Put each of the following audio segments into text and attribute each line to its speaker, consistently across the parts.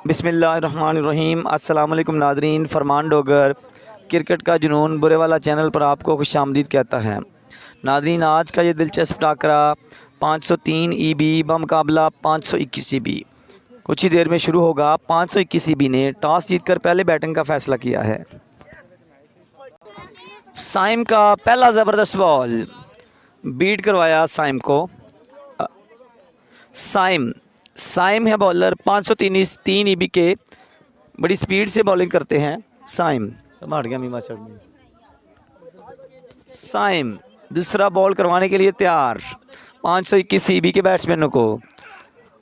Speaker 1: बिस्मिल्लाहिर्रहमानिर्रहीम। अस्सलाम वालेकुम नाज़रीन। फरमान डोगर क्रिकेट का जुनून बुरे वाला चैनल पर आपको खुशामदीद कहता है। नाज़रीन, आज का ये दिलचस्प टाकरा 503 ईबी बमुकाबला 521 ईबी कुछ ही देर में शुरू होगा। 521 ईबी ने टॉस जीतकर पहले बैटिंग का फ़ैसला किया है। साइम का पहला ज़बरदस्त बॉल बीट करवाया साइम को। साइम है बॉलर। 503 ईबी के बड़ी स्पीड से बॉलिंग करते हैं साइम। हट गया मीमा चढ़ने। साइम दूसरा बॉल करवाने के लिए तैयार 521 ईबी के बैट्समैनों को।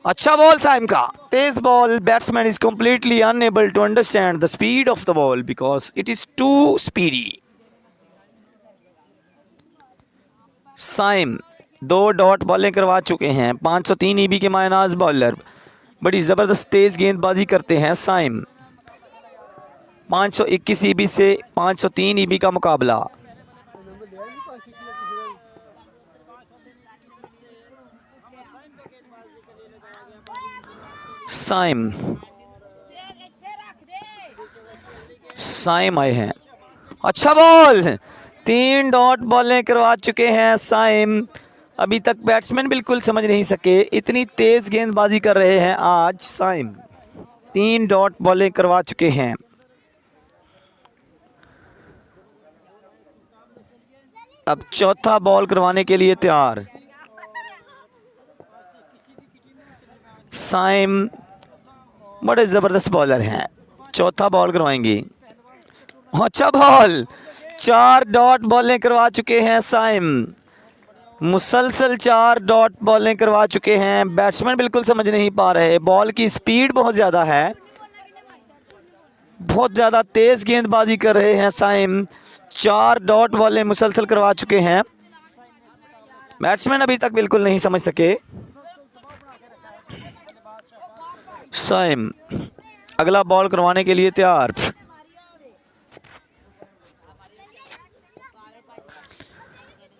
Speaker 1: अच्छा बॉल साइम का, तेज ball. Batsman is completely unable to understand the speed of the ball because it is too speedy. Saim 2 dot bowling करवा चुके हैं। 503 ईबी के मायनाज बॉलर बड़ी ज़बरदस्त तेज़ गेंदबाजी करते हैं साइम। 521 ईबी से 503 ईबी का मुकाबला। साइम आए हैं। अच्छा बॉल, 3 डॉट बॉलें करवा चुके हैं साइम। अभी तक बैट्समैन बिल्कुल समझ नहीं सके, इतनी तेज़ गेंदबाजी कर रहे हैं आज साइम। 3 डॉट बॉलें करवा चुके हैं। अब चौथा बॉल करवाने के लिए तैयार साइम। बड़े ज़बरदस्त बॉलर हैं। चौथा बॉल करवाएंगे। अच्छा बॉल, 4 डॉट बॉलें करवा चुके हैं साइम। मुसलसल 4 डॉट बॉलें करवा चुके हैं। बैट्समैन बिल्कुल समझ नहीं पा रहे। बॉल की स्पीड बहुत ज़्यादा है, बहुत ज़्यादा तेज़ गेंदबाजी कर रहे हैं साइम। 4 डॉट बॉलें मुसलसल करवा चुके हैं। बैट्समैन अभी तक बिल्कुल नहीं समझ सके। साइम अगला बॉल करवाने के लिए तैयार।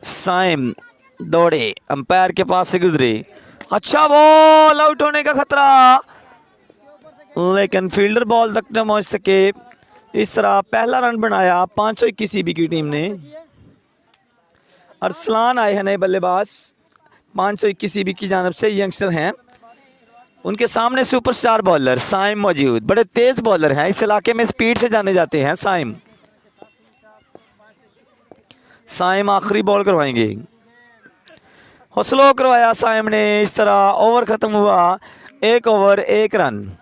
Speaker 1: साइम दौड़े, अंपायर के पास से गुजरे। अच्छा बॉल, आउट होने का खतरा, लेकिन फील्डर बॉल तक न पहुंच सके। इस तरह पहला रन बनाया 521 ईबी की टीम ने। अरसलान आए हैं नए बल्लेबाज 521 ईबी की जानिब से, यंगस्टर हैं। उनके सामने सुपरस्टार बॉलर साइम मौजूद। बड़े तेज बॉलर हैं, इस इलाके में स्पीड से जाने जाते हैं साइम। साइम आखिरी बॉल करवाएंगे। स्लो करवाया साइम ने। इस तरह ओवर ख़त्म हुआ। 1 over 1 run.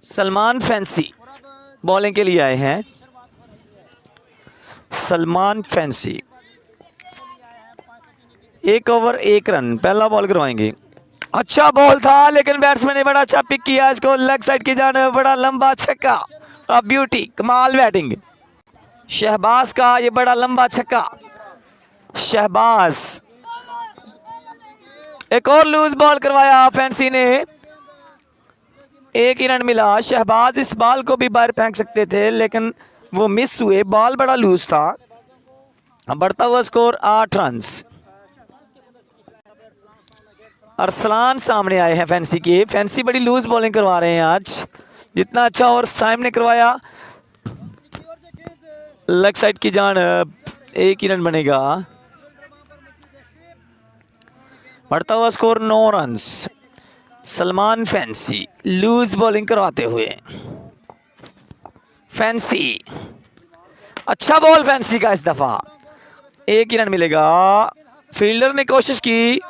Speaker 1: Salman fancy bowling के लिए आए हैं। सलमान फैंसी 1 ओवर 1 रन, पहला बॉल करवाएंगे। अच्छा बॉल था, लेकिन बैट्समैन ने बड़ा अच्छा पिक किया इसको लेग साइड की जाने। बड़ा लंबा छक्का, ब्यूटी, कमाल बैटिंग शहबाज का। ये बड़ा लंबा छक्का शहबाज। एक और लूज बॉल करवाया फैंसी ने। 1 ही रन मिला। शहबाज इस बॉल को भी बाहर फेंक सकते थे, लेकिन वो मिस हुए। बॉल बड़ा लूज था। बढ़ता हुआ स्कोर 8 रन। अरसलान सामने आए हैं फैंसी के। फैंसी बड़ी लूज बॉलिंग करवा रहे हैं आज। जितना अच्छा और साइम ने करवाया लेग साइड की जान, 1 ही रन बनेगा। बढ़ता हुआ स्कोर 9 रन। सलमान फैंसी लूज बॉलिंग करवाते हुए। फैंसी, अच्छा बॉल फैंसी का इस दफ़ा। 1 ही रन मिलेगा। फील्डर ने कोशिश की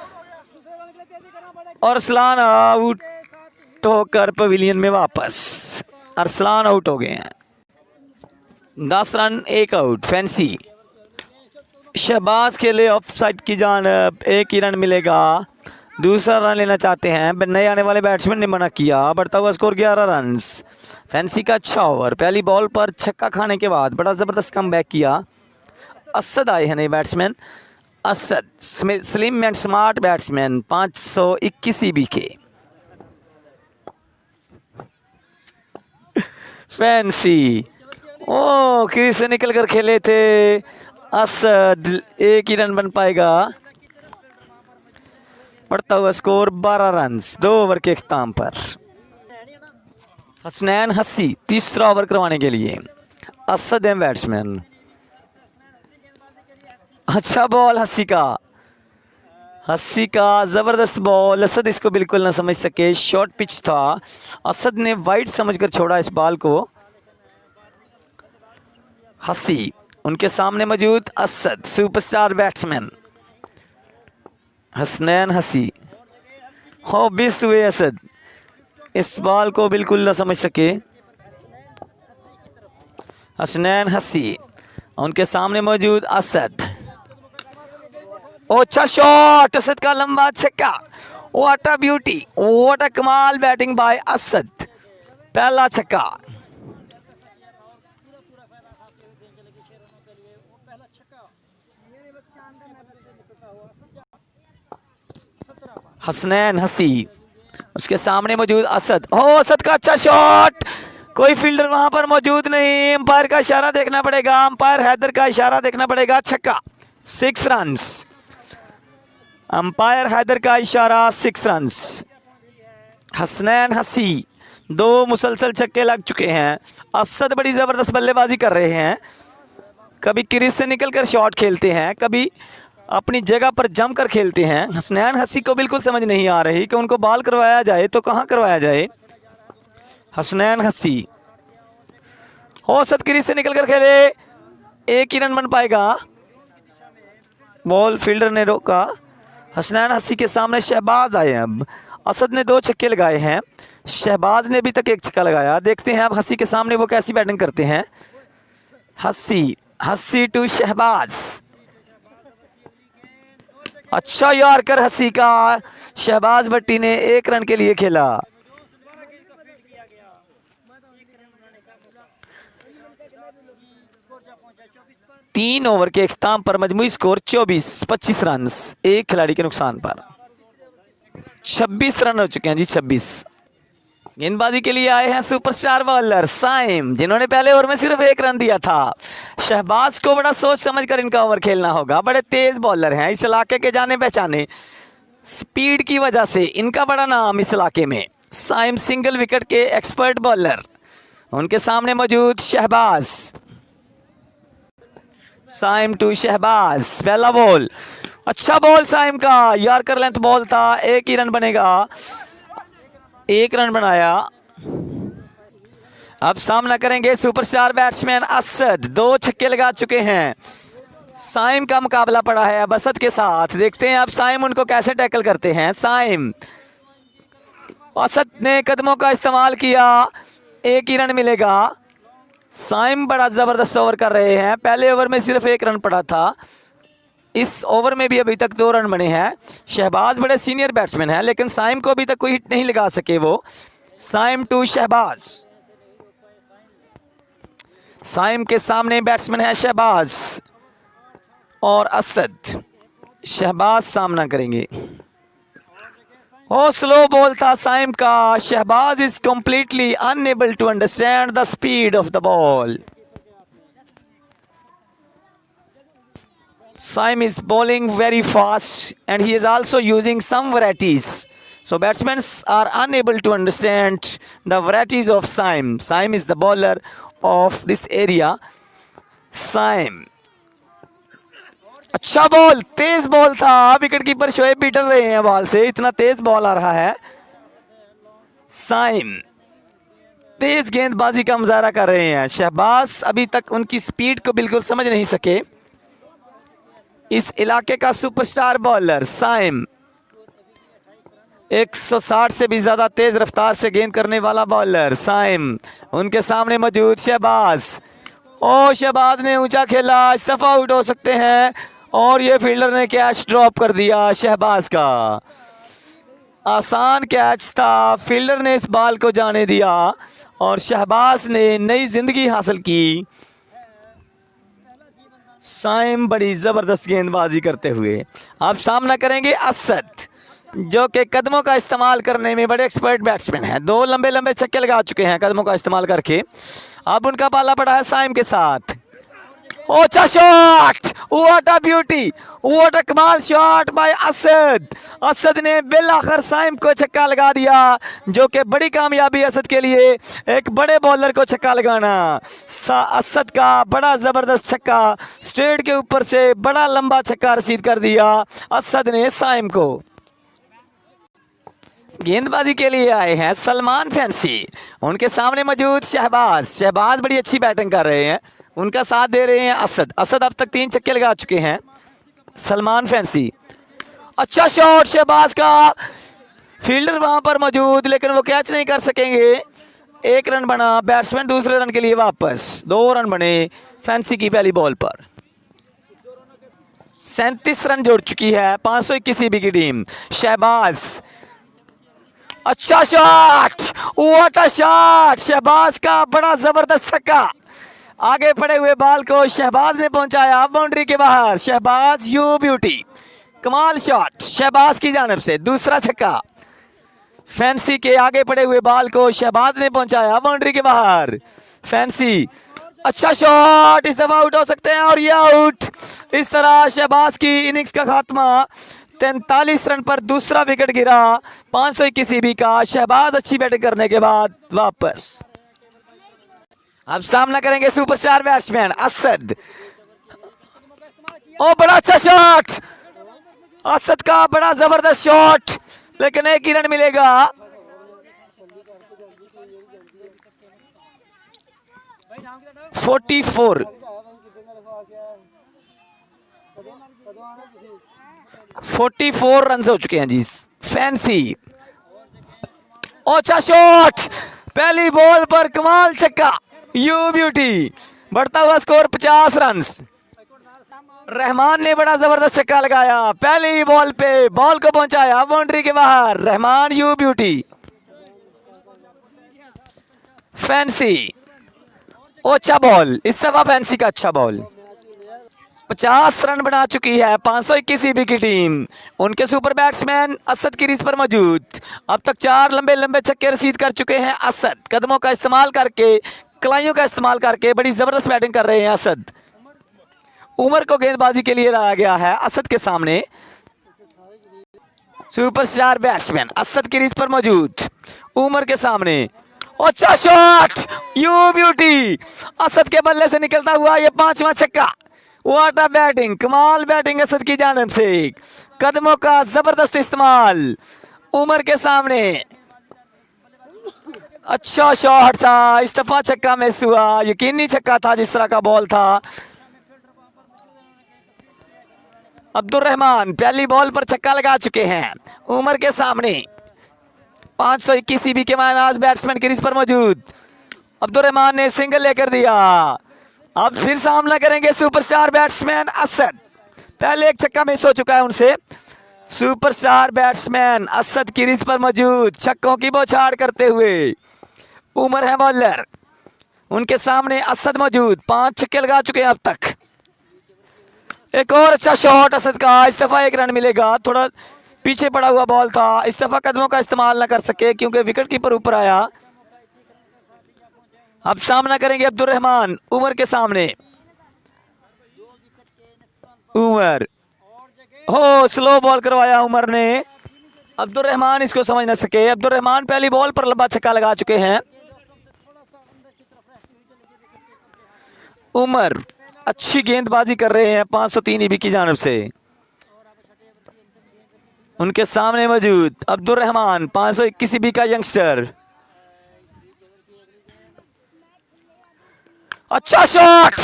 Speaker 1: और अरसलान आउट होकर पवेलियन में वापस। अरसलान आउट हो गए हैं। 10 रन 1 आउट। फैंसी शहबाज खेले ऑफ साइड की जानब। 1 ही रन मिलेगा। दूसरा रन लेना चाहते हैं, नए आने वाले बैट्समैन ने मना किया। बढ़ता हुआ स्कोर 11 रन। फैंसी का अच्छा ओवर। पहली बॉल पर छक्का खाने के बाद बड़ा ज़बरदस्त कमबैक किया। असद आए हैं नए batsman. Asad slim and smart batsman 521 EB के। फैंसी ओ क्रीज से निकल कर खेले थे। असद 1 ही रन बन पाएगा। बढ़ता हुआ स्कोर 12 रन 2 ओवर के अख्ताम पर। हसनैन हसी तीसरा ओवर करवाने के लिए। असद है बैट्समैन। अच्छा बॉल हसी का ज़बरदस्त बॉल। असद इसको बिल्कुल ना समझ सके, शॉर्ट पिच था। असद ने वाइड समझकर छोड़ा इस बॉल को। हसी उनके सामने मौजूद असद सुपरस्टार बैट्समैन। हसनैन हसी हो बिस हुए असद, इस बॉल को बिल्कुल ना समझ सके। हसनैन हसी उनके सामने मौजूद असद। अच्छा शॉट, असद का लंबा छक्का। व्हाट अ ब्यूटी, व्हाट अ कमाल बैटिंग बाय असद। पहला छक्का। हसनैन हसी उसके सामने मौजूद असद। हो असद का अच्छा शॉट, कोई फील्डर वहां पर मौजूद नहीं। अंपायर का इशारा देखना पड़ेगा, अंपायर हैदर का इशारा देखना पड़ेगा। छक्का, 6 रन्स। अंपायर हैदर का इशारा, 6 रन्स। हसनैन हसी 2 मुसलसल छक्के लग चुके हैं। असद बड़ी ज़बरदस्त बल्लेबाजी कर रहे हैं, कभी क्रीज से निकलकर शॉट खेलते हैं, कभी अपनी जगह पर जमकर खेलते हैं। हसनैन हसी को बिल्कुल समझ नहीं आ रही कि उनको बॉल करवाया जाए तो कहां करवाया जाए। हसनैन हसी हो असद क्रीज से निकलकर खेले, एक ही रन बन पाएगा। बॉल फील्डर ने रोका। हसनैन हसी के सामने शहबाज आए हैं। अब असद ने 2 छक्के लगाए हैं, शहबाज ने अभी तक 1 छक्का लगाया। देखते हैं अब हसी के सामने वो कैसी बैटिंग करते हैं। हसी टू शहबाज। अच्छा यॉर्कर हसी का, शहबाज भट्टी ने 1 रन के लिए खेला। तीन ओवर के इख्तिताम पर मजमूई स्कोर 24-25 रन, एक खिलाड़ी के नुकसान पर 26 रन हो चुके हैं जी। 26 गेंदबाजी के लिए आए हैं सुपरस्टार बॉलर साइम, जिन्होंने पहले ओवर में सिर्फ 1 रन दिया था। शहबाज को बड़ा सोच समझकर इनका ओवर खेलना होगा। बड़े तेज बॉलर हैं, इस इलाके के जाने पहचाने, स्पीड की वजह से इनका बड़ा नाम इस इलाके में। साइम सिंगल विकेट के एक्सपर्ट बॉलर। उनके सामने मौजूद शहबाज। साइम टू शहबाज, पहला बॉल। अच्छा बॉल साइम का, यॉर्कर लेंथ बॉल था, 1 ही रन बनेगा। 1 रन बनाया। अब सामना करेंगे सुपरस्टार बैट्समैन असद, 2 छक्के लगा चुके हैं। साइम का मुकाबला पड़ा है अब असद के साथ। देखते हैं अब साइम उनको कैसे टैकल करते हैं। साइम, असद ने कदमों का इस्तेमाल किया, 1 ही रन मिलेगा। साइम बड़ा ज़बरदस्त ओवर कर रहे हैं। पहले ओवर में सिर्फ 1 रन पड़ा था, इस ओवर में भी अभी तक 2 रन बने हैं। शहबाज बड़े सीनियर बैट्समैन हैं, लेकिन साइम को अभी तक कोई हिट नहीं लगा सके वो। साइम टू शहबाज। साइम के सामने बैट्समैन है शहबाज और असद। शहबाज सामना करेंगे। ओ स्लो बॉल था साइम का। Shahbaz is completely unable to understand the speed of the ball. Saim is bowling very fast and he is also using some varieties. So batsmen are unable to understand the varieties of Saim. Saim is the bowler of this area. Saim. अच्छा ball, तेज ball था। Wicket keeper Shoaib भी डर रहे हैं ball से, इतना तेज ball आ रहा है। साइम तेज गेंदबाजी का मुजाहरा कर रहे हैं। शहबाज अभी तक उनकी स्पीड को बिल्कुल समझ नहीं सके। इस इलाके का सुपरस्टार बॉलर साइम, 160 से भी ज़्यादा तेज़ रफ्तार से गेंद करने वाला बॉलर साइम। उनके सामने मौजूद शहबाज। ओ शहबाज ने ऊंचा खेला, इस दफ़ा आउट हो सकते हैं और ये फील्डर ने कैच ड्रॉप कर दिया शहबाज का। आसान कैच था, फील्डर ने इस बॉल को जाने दिया और शहबाज ने नई ज़िंदगी हासिल की। साइम बड़ी ज़बरदस्त गेंदबाजी करते हुए अब सामना करेंगे असद, जो कि कदमों का इस्तेमाल करने में बड़े एक्सपर्ट बैट्समैन हैं। 2 लंबे लंबे छक्के लगा चुके हैं कदमों का इस्तेमाल करके। अब उनका पाला पड़ा है साइम के साथ। अच्छा shot, what a beauty, what अ कमाल शॉट बाय असद। असद ने बिल आखिर साइम को छक्का लगा दिया, जो कि बड़ी कामयाबी असद के लिए, एक बड़े बॉलर को छक्का लगाना। असद का बड़ा ज़बरदस्त छक्का, स्ट्रेट के ऊपर से बड़ा लंबा छक्का रसीद कर दिया असद ने साइम को। गेंदबाजी के लिए आए हैं सलमान फैंसी, उनके सामने मौजूद शहबाज। शहबाज बड़ी अच्छी बैटिंग कर रहे हैं, उनका साथ दे रहे हैं असद। असद अब तक 3 छक्के लगा चुके हैं। सलमान फैंसी, अच्छा शॉट शहबाज का, फील्डर वहां पर मौजूद लेकिन वो कैच नहीं कर सकेंगे। 1 रन बना, बैट्समैन दूसरे रन के लिए वापस। 2 रन बने फैंसी की पहली बॉल पर। 37 रन जोड़ चुकी है 521 ईबी की टीम। शहबाज, अच्छा shot, what a shot, Shahbaz का बड़ा जबरदस्त छक्का, आगे पड़े हुए बॉल को शहबाज ने पहुंचाया बाउंड्री के बाहर। शहबाज यू ब्यूटी, कमाल शॉट शहबाज की जानिब से, दूसरा छक्का। फैंसी के आगे पड़े हुए बॉल को शहबाज ने पहुंचाया बाउंड्री के बाहर। फैंसी, अच्छा शॉट, इस दफा आउट हो सकते हैं और ये आउट। इस तरह शहबाज की इनिंग्स का खात्मा। 43 रन पर दूसरा विकेट गिरा 521 ईबी का। शहबाज अच्छी बैटिंग करने के बाद वापस। अब सामना करेंगे सुपरस्टार बैट्समैन असद। ओ बड़ा अच्छा शॉट, असद का बड़ा जबरदस्त शॉट, लेकिन 1 ही रन मिलेगा। फोर्टी 44 रन हो चुके हैं जी। फैंसी, अच्छा शॉट, पहली बॉल पर कमाल छक्का, यू ब्यूटी, बढ़ता हुआ स्कोर 50 रन। रहमान ने बड़ा जबरदस्त छक्का लगाया, पहली बॉल पे बॉल को पहुंचाया बाउंड्री के बाहर। Rahman you beauty. फैंसी, अच्छा बॉल, इस दफा फैंसी का अच्छा बॉल। 50 रन बना चुकी है 521 ईबी की टीम। उनके सुपर बैट्समैन असद की क्रीज पर मौजूद। अब तक 4 लंबे लंबे छक्के रसीद कर चुके हैं असद। कदमों का इस्तेमाल करके, कलाइयों का इस्तेमाल करके बड़ी जबरदस्त बैटिंग कर रहे हैं असद। उमर को गेंदबाजी के लिए लाया गया है असद के सामने। सुपरस्टार बैट्समैन असद की क्रीज पर मौजूद, उमर के सामने। अच्छा शॉट, यू ब्यूटी, असद के बल्ले से निकलता हुआ ये 5वां छक्का। व्हाट अ बैटिंग, कमाल बैटिंग असद की जानिब से। कदमों का जबरदस्त इस्तेमाल उमर के सामने। अच्छा शॉट था, इस दफा छक्का मिस हुआ, यकीनी छक्का था जिस तरह का बॉल था। अब्दुल रहमान पहली बॉल पर छक्का लगा चुके हैं उमर के सामने। 521 ईबी के मायनाज बैट्समैन क्रीज पर मौजूद। अब्दुल रहमान ने सिंगल लेकर दिया। अब फिर सामना करेंगे सुपरस्टार बैट्समैन असद। पहले एक छक्का मिस हो चुका है उनसे। सुपरस्टार बैट्समैन असद क्रीज पर मौजूद, छक्कों की बौछार करते हुए। उमर है बॉलर, उनके सामने असद मौजूद। 5 छक्के लगा चुके हैं अब तक। एक और अच्छा शॉट असद का, इस दफा 1 रन मिलेगा। थोड़ा पीछे पड़ा हुआ बॉल था, इस दफा कदमों का इस्तेमाल ना कर सके क्योंकि विकेट कीपर ऊपर आया। अब सामना करेंगे अब्दुल रहमान उमर के सामने। उमर, हो स्लो बॉल करवाया उमर ने, अब्दुल रहमान इसको समझ ना सके। अब्दुल रहमान पहली बॉल पर लंबा छक्का लगा चुके हैं। उमर अच्छी गेंदबाजी कर रहे हैं 503 ईबी की जानिब से। उनके सामने मौजूद अब्दुल रहमान 521 ईबी का यंगस्टर। अच्छा शॉट,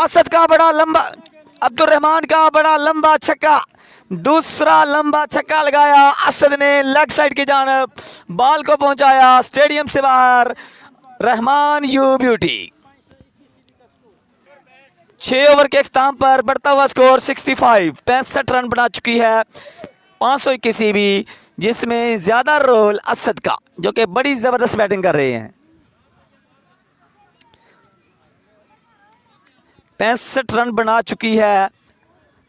Speaker 1: असद का बड़ा लंबा, अब्दुल रहमान का बड़ा लंबा छक्का, दूसरा लंबा छक्का लगाया असद ने लेग साइड की जानिब, बॉल को पहुंचाया स्टेडियम से बाहर। Rahman you beauty. 6 ओवर के अख्ताम पर बढ़ता हुआ स्कोर 65 रन बना चुकी है 521 ईबी, जिसमें ज्यादा रोल असद का, जो कि बड़ी जबरदस्त बैटिंग कर रहे हैं। 65 रन बना चुकी है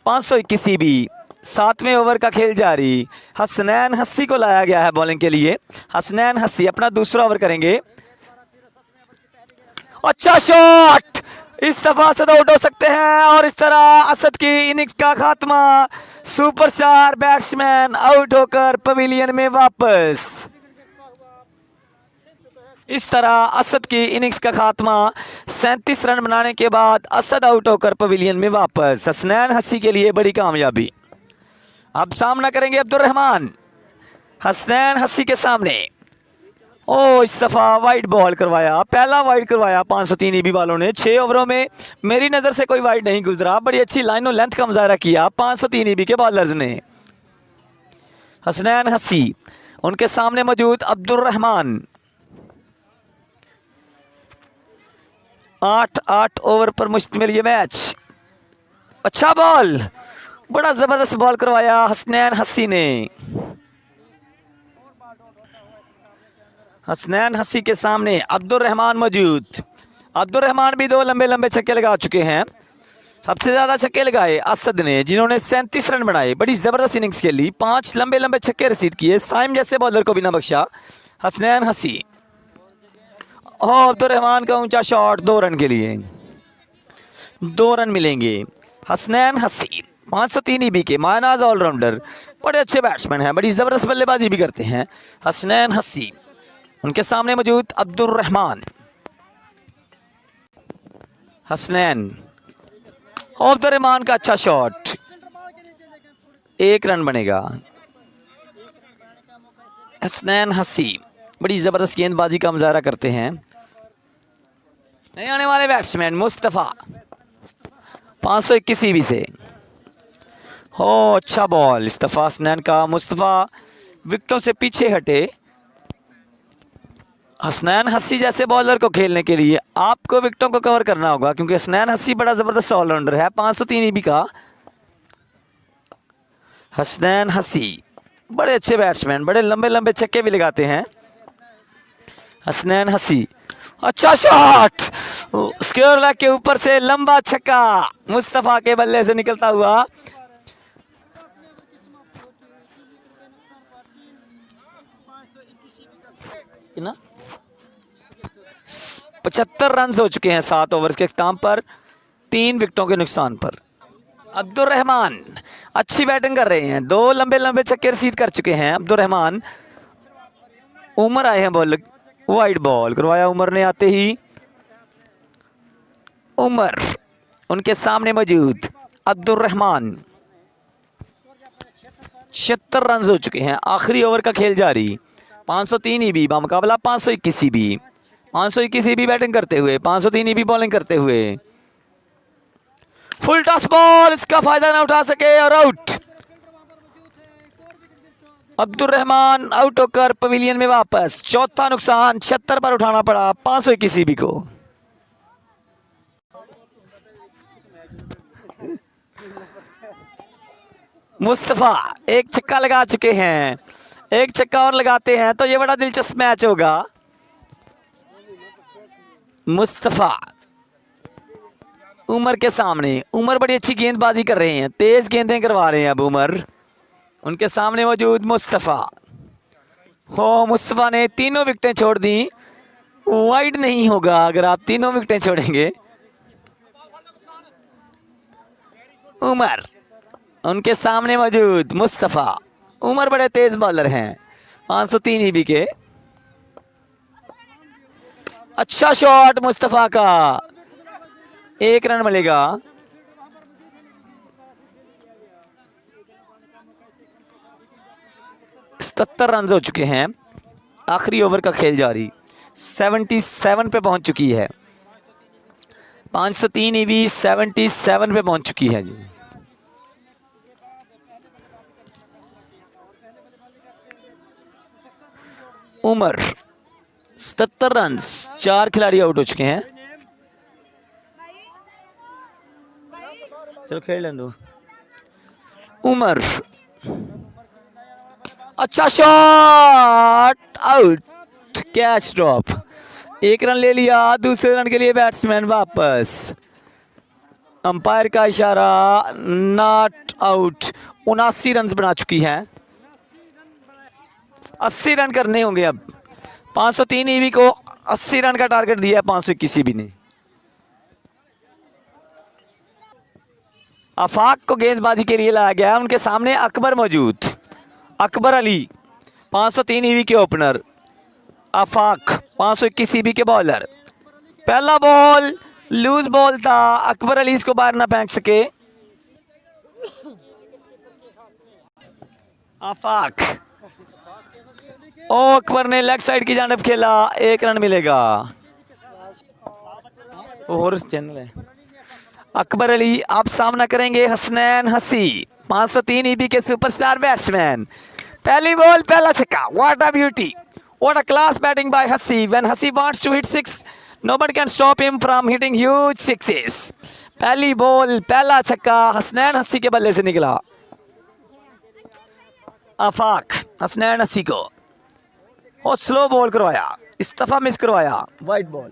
Speaker 1: 521 ईबी। 7वें ओवर का खेल जारी। हसनैन हस्सी को लाया गया है बॉलिंग के लिए। हसनैन हस्सी अपना दूसरा ओवर करेंगे। अच्छा शॉट, इस दफा असद आउट हो सकते हैं और इस तरह असद की इनिंग्स का खात्मा। सुपरस्टार बैट्समैन आउट होकर पवेलियन में वापस। इस तरह असद की इनिंग्स का खात्मा। 37 रन बनाने के बाद असद आउट होकर पवेलियन में वापस। हसनैन हसी के लिए बड़ी कामयाबी। अब सामना करेंगे अब्दुल रहमान हसनैन हसी के सामने। ओ इस दफ़ा वाइड बॉल करवाया, पहला वाइड करवाया 503 ईबी वालों ने। 6 ओवरों में मेरी नज़र से कोई वाइड नहीं गुजरा। बड़ी अच्छी लाइन और लेंथ का मुजाहरा किया 503 ईबी के बॉलर्स ने। हसनैन हसी उनके सामने मौजूद अब्दुल रहमान। 8 ओवर पर मुश्तमिल ये मैच। अच्छा बॉल, बड़ा ज़बरदस्त बॉल करवाया हसनैन हसी ने। हसनैन हसी के सामने अब्दुल रहमान मौजूद। अब्दुल रहमान भी 2 लंबे लंबे छक्के लगा चुके हैं। सबसे ज़्यादा छक्के लगाए असद ने, जिन्होंने 37 रन बनाए। बड़ी ज़बरदस्त इनिंग्स खेली, 5 लंबे लंबे छक्के रसीद किए। साइम जैसे बॉलर को भी ना बख्शा हसनैन हसी। और अब्दुल रहमान का ऊंचा शॉट 2 रन के लिए। 2 रन मिलेंगे। हसनैन हसी 503 ईबी के मायनाज ऑलराउंडर, बड़े अच्छे बैट्समैन हैं, बड़ी ज़बरदस्त बल्लेबाजी भी करते हैं हसनैन हसी। उनके सामने मौजूद अब्दुल रहमान। हसनैन अब्दुल रहमान का अच्छा शॉट, 1 रन बनेगा। हसनैन हसी बड़ी ज़बरदस्त गेंदबाजी का मुजाहरा करते हैं। नए आने वाले बैट्समैन मुस्तफ़ा 521 ईबी से। हो अच्छा बॉल इस दफ़ा हसनैन का। मुस्तफ़ा विकेटों से पीछे हटे। हसनैन हसी जैसे बॉलर को खेलने के लिए आपको विकेटों को कवर करना होगा, क्योंकि हसनैन हसी बड़ा ज़बरदस्त ऑलराउंडर है। 503 ईबी का हसनैन हसी, बड़े अच्छे बैट्समैन, बड़े लंबे लंबे छक्के भी लगाते हैं हसनैन हसी। अच्छा शॉट, स्क्वायर लेग के ऊपर से लंबा छक्का मुस्तफ़ा के बल्ले से निकलता हुआ। ना 75 रन हो चुके हैं 7 ओवर के अख्ताम पर, 3 विकेटों के नुकसान पर। अब्दुल रहमान अच्छी बैटिंग कर रहे हैं, 2 लंबे लंबे छक्के रसीद कर चुके हैं अब्दुल रहमान। उमर आए हैं बॉल, वाइड बॉल करवाया उमर ने आते ही। उमर उनके सामने मौजूद अब्दुल रहमान। 76 रन हो चुके हैं, आखिरी ओवर का खेल जारी। 503 ईबी बामुकाबला 521 ईबी। 521 ईबी बैटिंग करते हुए, 503 ईबी बॉलिंग करते हुए। फुल टॉस बॉल, इसका फायदा ना उठा सके और आउट। अब्दुल रहमान आउट होकर पवेलियन में वापस। चौथा नुकसान 76 पर उठाना पड़ा 521 ईबी को। मुस्तफ़ा एक छक्का लगा चुके हैं, एक छक्का और लगाते हैं तो ये बड़ा दिलचस्प मैच होगा। मुस्तफ़ा उमर के सामने, उमर बड़ी अच्छी गेंदबाजी कर रहे हैं, तेज गेंदें करवा रहे हैं अब उमर। उनके सामने मौजूद मुस्तफ़ा। हो मुस्तफ़ा ने 3 विकेटें छोड़ दी। वाइड नहीं होगा अगर आप 3 विकेटें छोड़ेंगे। उमर उनके सामने मौजूद मुस्तफ़ा। उमर बड़े तेज बॉलर हैं, 503 ईबी के। अच्छा शॉट मुस्तफ़ा का, 1 रन मिलेगा। सत्तर रन हो चुके हैं, आखिरी ओवर का खेल जारी। 77 पे पहुंच चुकी है। 503 ईबी 77 पे पहुंच चुकी है जी। उमर 77 रन, 4 खिलाड़ी आउट हो चुके हैं। चलो खेल लें दो। उमर अच्छा shot, out, catch drop. 1 run ले लिया, दूसरे रन के लिए बैट्समैन वापस। अंपायर का इशारा, नॉट आउट। 79 रन बना चुकी है, 80 रन करने होंगे अब। 503 ईबी को 80 रन का टारगेट दिया है 521 ईबी ने। आफाक को गेंदबाजी के लिए लाया गया, उनके सामने अकबर मौजूद। अकबर अली 503 ईवी के ओपनर, आफाक 521 ईवी के बॉलर। पहला बॉल लूज बॉल था, अकबर अली इसको बाहर ना फेंक सके। आफाक ओ अकबर ने लेग साइड की जानब खेला, 1 रन मिलेगा। और चैनल है अकबर अली, आप सामना करेंगे हसनैन हसी 503 ईबी के सुपरस्टार बैट्समैन। पहली बॉल पहला छक्का, what a beauty, what a class batting by Hasi. When Hasi wants to hit six, nobody can stop him from hitting huge sixes। पहली बॉल पहला छक्का हसनैन हसी के बल्ले से निकला। आफाक हसनैन हसी को और स्लो बॉल करवाया, इस दफा मिस करवाया, वाइट बॉल।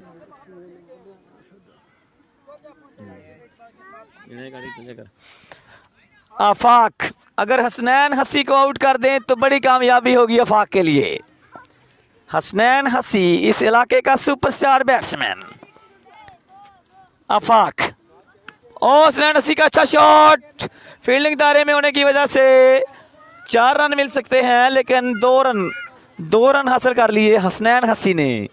Speaker 1: आफाक अगर हसनैन हसी को आउट कर दें तो बड़ी कामयाबी होगी आफाक के लिए। हसनैन हसी इस इलाके का सुपरस्टार बैट्समैन। आफाक और हसनैन हसी का अच्छा शॉट, फील्डिंग दायरे में होने की वजह से 4 रन मिल सकते हैं, लेकिन 2 रन हासिल कर लिए हसनैन हसी ने।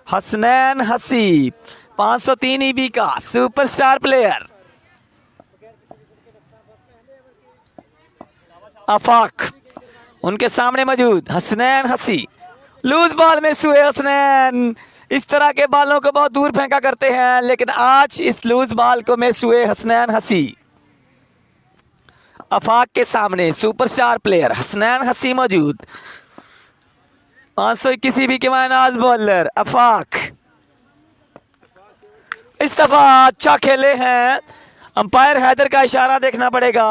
Speaker 1: हसनैन हसी 503 ईबी का सुपरस्टार प्लेयर। आफाक उनके सामने मौजूद हसनैन हसी, लूज बॉल में हुए हसनैन। इस तरह के बालों को बहुत दूर फेंका करते हैं, लेकिन आज इस लूज बॉल को मिस हुए हसनैन हसी। आफाक के सामने सुपरस्टार प्लेयर हसनैन हसी मौजूद, 521 ईबी के मायनाज बॉलर आफाक। इस दफा अच्छा खेले हैं, अंपायर हैदर का इशारा देखना पड़ेगा,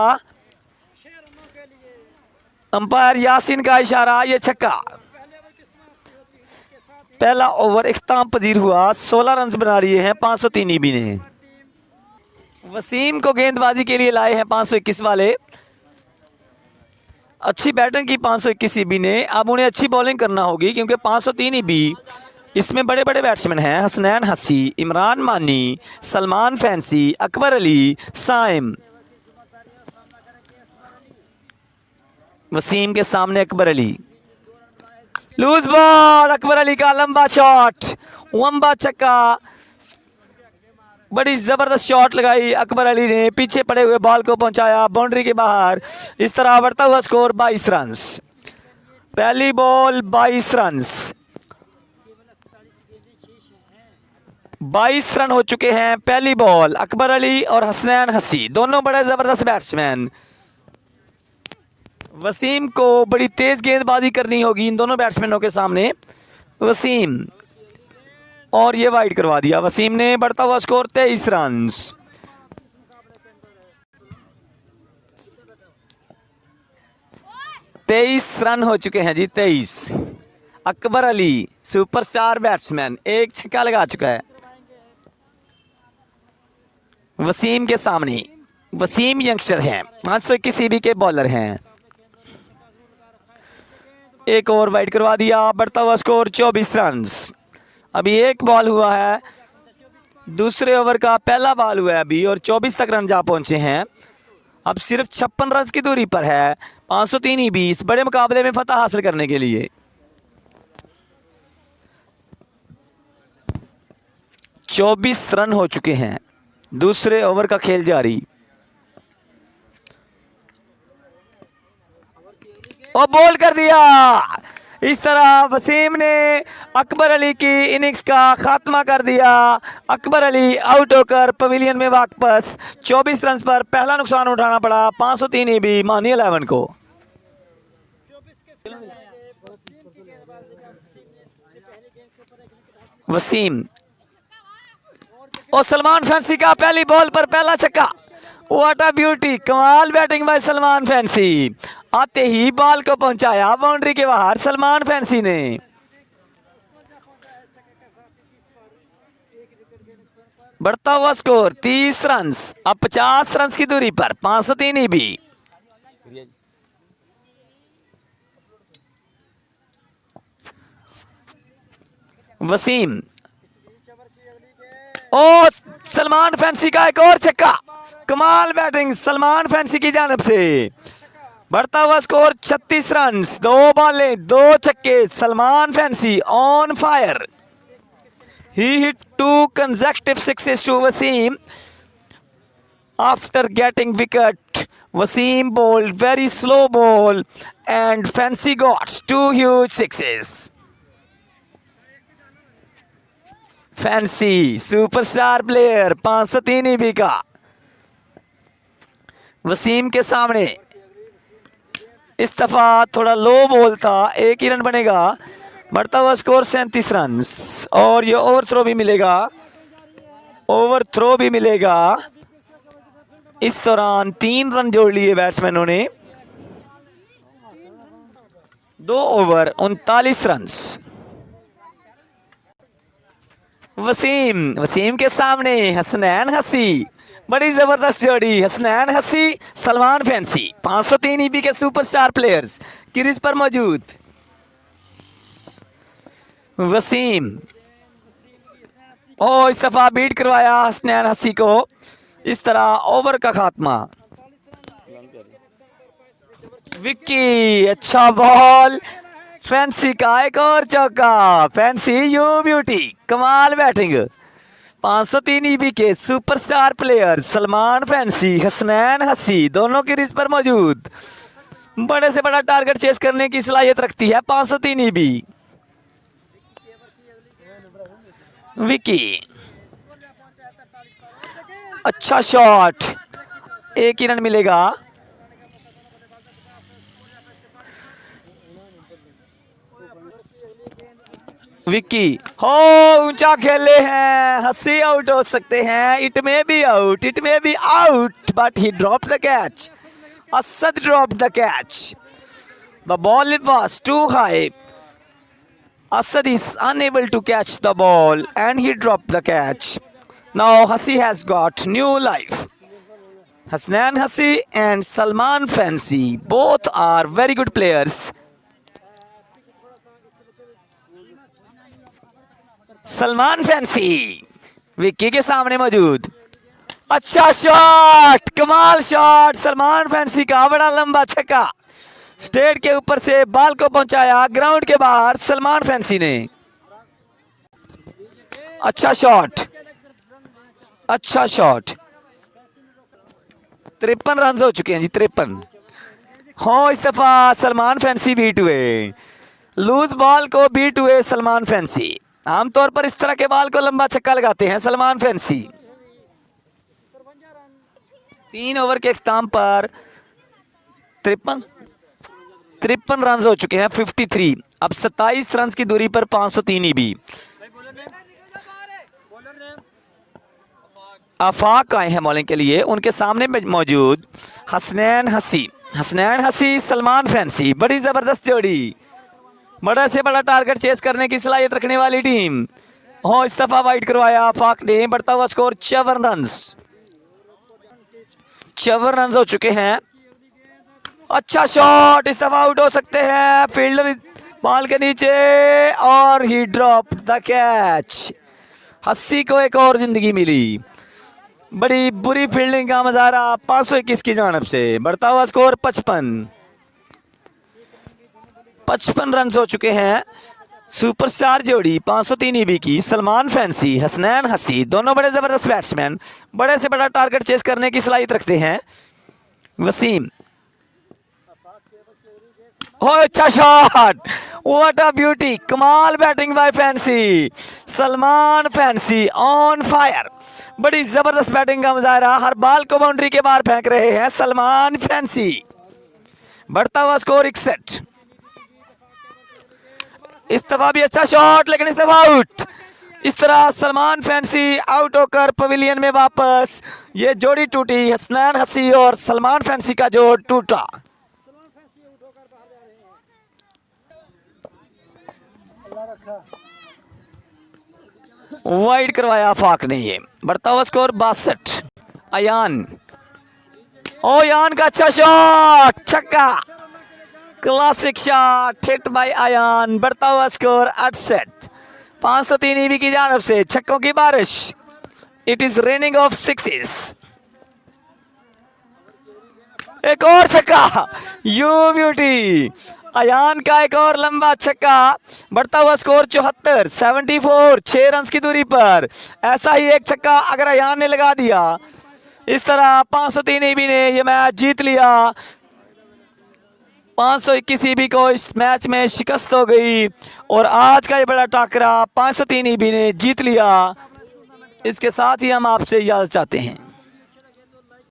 Speaker 1: अंपायर यासीन का इशारा। ये छक्का, पहला ओवर इख्ताम पजीर हुआ, 16 रन बना लिए हैं 503 ईबी ने। वसीम को गेंदबाजी के लिए लाए हैं 521 वाले, अच्छी बैटिंग की 521 ईबी ने। अब उन्हें अच्छी बॉलिंग करना होगी क्योंकि 503 ईबी इसमें बड़े बड़े बैट्समैन हैं, हसनैन हसी, इमरान मानी, सलमान फैंसी, अकबर अली, साइम। वसीम के सामने अकबर अली, लूज बॉल, अकबर अली का लंबा शॉट, लंबा छक्का, बड़ी जबरदस्त शॉट लगाई अकबर अली ने, पीछे पड़े हुए बॉल को पहुंचाया बाउंड्री के बाहर। इस तरह बढ़ता हुआ स्कोर 22 रन। पहली बॉल 22 रन, 22 रन हो चुके हैं। पहली बॉल अकबर अली और हसनैन हसी दोनों बड़े जबरदस्त बैट्समैन। वसीम को बड़ी तेज गेंदबाजी करनी होगी इन दोनों बैट्समैनों के सामने। वसीम और ये वाइड करवा दिया वसीम ने, बढ़ता हुआ स्कोर 23 रन। तेईस रन हो चुके हैं जी, 23। अकबर अली सुपरस्टार बैट्समैन, एक छक्का लगा चुका है। वसीम के सामने, वसीम यंगस्टर हैं, 521 ईबी के बॉलर हैं। एक ओवर वाइड करवा दिया, बढ़ता हुआ स्कोर 24 रन। अभी एक बॉल हुआ है, दूसरे ओवर का पहला बॉल हुआ है अभी, और 24 तक रन जा पहुंचे हैं। अब सिर्फ 56 रन की दूरी पर है 503 ईबी इस बड़े मुकाबले में फतह हासिल करने के लिए। 24 रन हो चुके हैं, दूसरे ओवर का खेल जारी। और बॉल कर दिया। इस तरह वसीम ने अकबर अली की इनिंग्स का खात्मा कर दिया। अकबर अली आउट होकर पवेलियन में वापस। 24 रन पर पहला नुकसान उठाना पड़ा 503 ईबी मानी 11 को। वसीम और सलमान फैंसी का पहली बॉल पर पहला छक्का। व्हाट अ ब्यूटी, कमाल बैटिंग बाय सलमान फैंसी। आते ही बॉल को पहुंचाया बाउंड्री के बाहर सलमान फैंसी ने। बढ़ता हुआ स्कोर 30 रन, अब 50 रन की दूरी पर 503 ईबी। वसीम और सलमान फैंसी का एक और छक्का। कमाल बैटिंग सलमान फैंसी की जानब से। बढ़ता हुआ स्कोर 36 रन, 2 बॉलें 2 छक्के। Salman fancy on fire. He hit 2 consecutive sixes to Wasim. After getting wicket, Wasim bowled very slow ball and Fancy got 2 huge sixes. Fancy superstar player 503 EB का वसीम के सामने इस दफा थोड़ा लो बॉल था, 1 ही रन बनेगा। बढ़ता हुआ स्कोर 37 रन और ये ओवर थ्रो भी मिलेगा। इस दौरान 3 रन जोड़ लिए बैट्समैनों ने। 2 ओवर 39 रन। वसीम के सामने हसनैन हसी, बड़ी जबरदस्त जोड़ी। हसनैन हसी सलमान फैंसी 503 EB के सुपरस्टार प्लेयर्स क्रीज पर मौजूद। वसीम इस दफा बीट करवाया हसनैन हसी को। इस तरह ओवर का खात्मा। विक्की अच्छा बॉल, फैंसी का एक और चौका। फैंसी यू ब्यूटी, कमाल बैटिंग। 503 EB के superstar player Salman fancy Hasnain हसी दोनों क्रीज पर मौजूद। बड़े से बड़ा टारगेट चेस करने की सलाहियत रखती है 503 EB। विकी अच्छा शॉट, 1 ही रन मिलेगा। विक्की ऊंचा खेले हैं, हसी आउट हो सकते हैं। It may be out but he drop the catch. Asad drop the catch. The ball was too high. Asad is unable to catch the ball and he dropped the catch. Now Hasi has got new life. Hasnan Hasi and Salman Fancy both are very good players. Salman fancy Vicky के सामने मौजूद। अच्छा shot, कमाल shot Salman fancy का। बड़ा लंबा छक्का state के ऊपर से बॉल को पहुंचाया ग्राउंड के बाहर सलमान फैंसी ने। अच्छा शॉट 53 रन हो चुके हैं जी, 53। इस दफा सलमान फैंसी बीट हुए। लूज बॉल को बीट हुए सलमान फैंसी। आमतौर पर इस तरह के बॉल को लंबा छक्का लगाते हैं सलमान फैंसी। 3 ओवर के इख्तिताम पर 53 रन हो चुके हैं, 53। अब 27 रन की दूरी पर 503 EB। आफाक आए हैं बॉलिंग के लिए। उनके सामने मौजूद हसनैन हसी सलमान फैंसी, बड़ी जबरदस्त जोड़ी। बड़ा से बड़ा टारगेट चेस करने की सलाहियत रखने वाली टीम। इस दफा वाइड करवाया आफाक ने। बढ़ता हुआ स्कोर 54 रन हो चुके हैं। अच्छा शॉट, इस दफा आउट हो सकते हैं फील्डर बॉल के नीचे और ही ड्रॉप द कैच। हस्सी को एक और जिंदगी मिली। बड़ी बुरी फील्डिंग का मजारा 521 की जानब से। बढ़ता हुआ स्कोर 55 रन हो चुके हैं। सुपरस्टार जोड़ी 503 EB की सलमान फैंसी हसनैन हसी दोनों बड़े जबरदस्त बैट्समैन, बड़े से बड़ा टारगेट चेस करने की सलाहियत रखते हैं। वसीम अच्छा शॉट, व्हाट अ ब्यूटी, कमाल batting bye fancy. Salman fancy on fire, बड़ी जबरदस्त बैटिंग का मुजाहरा। हर बॉल को बाउंड्री के बाहर फेंक रहे हैं सलमान फैंसी। बढ़ता हुआ स्कोर 61। इस दफा भी अच्छा शॉट लेकिन इस दफा आउट। इस तरह सलमान फैंसी आउट होकर पवेलियन में वापस। ये जोड़ी टूटी, हसनैन हसी और सलमान फैंसी का जोड़ टूटा। वाइड करवाया आफाक ने। ये बढ़ता हुआ स्कोर 62। यान का अच्छा शॉट, छक्का, classic shot hit by Ayaan. बढ़ता हुआ स्कोर 68। 503 EB की जानब से छक्कों की बारिश। It is raining of sixes. एक और छक्का, यू ब्यूटी। अयान का एक और लंबा छक्का, बढ़ता हुआ स्कोर 74, 74, 6 रन की दूरी पर। ऐसा ही एक छक्का अगर अयान ने लगा दिया, इस तरह 503 ईबी ने ये मैच जीत लिया। 521 ईबी को इस मैच में शिकस्त हो गई और आज का ये बड़ा टाकरा 503 ईबी ने जीत लिया। इसके साथ ही हम आपसे इजाज़त चाहते हैं।